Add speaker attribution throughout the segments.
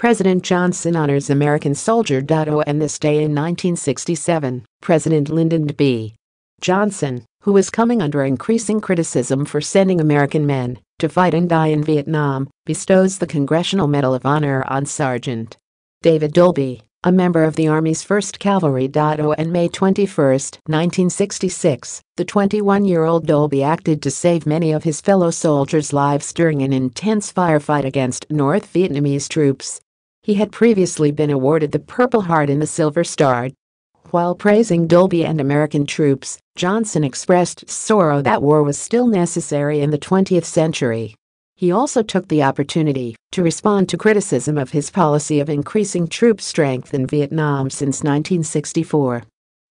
Speaker 1: President Johnson honors American soldier. On this day in 1967, President Lyndon B. Johnson, who was coming under increasing criticism for sending American men to fight and die in Vietnam, bestows the Congressional Medal of Honor on Sergeant David Dolby, a member of the Army's 1st Cavalry. On May 21, 1966, the 21-year-old Dolby acted to save many of his fellow soldiers' lives during an intense firefight against North Vietnamese troops. He had previously been awarded the Purple Heart and the Silver Star. While praising Dolby and American troops, Johnson expressed sorrow that war was still necessary in the 20th century. He also took the opportunity to respond to criticism of his policy of increasing troop strength in Vietnam since 1964.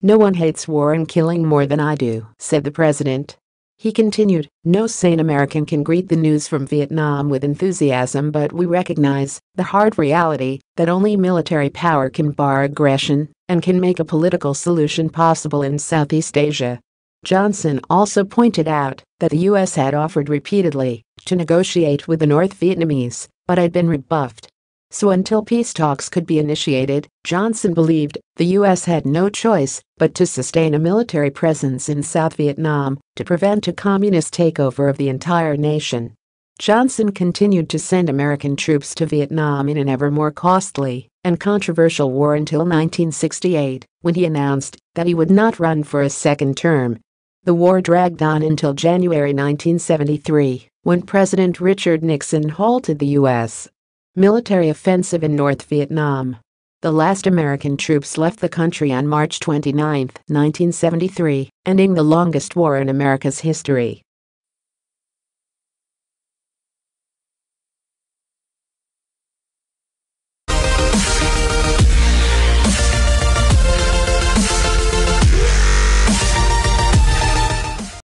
Speaker 1: "No one hates war and killing more than I do," said the president. He continued, "No sane American can greet the news from Vietnam with enthusiasm, but we recognize the hard reality that only military power can bar aggression and can make a political solution possible in Southeast Asia." Johnson also pointed out that the U.S. had offered repeatedly to negotiate with the North Vietnamese, but had been rebuffed. So until peace talks could be initiated, Johnson believed the U.S. had no choice but to sustain a military presence in South Vietnam to prevent a communist takeover of the entire nation. Johnson continued to send American troops to Vietnam in an ever more costly and controversial war until 1968, when he announced that he would not run for a second term. The war dragged on until January 1973, when President Richard Nixon halted the U.S. military offensive in North Vietnam. The last American troops left the country on March 29, 1973, ending the longest war in America's history.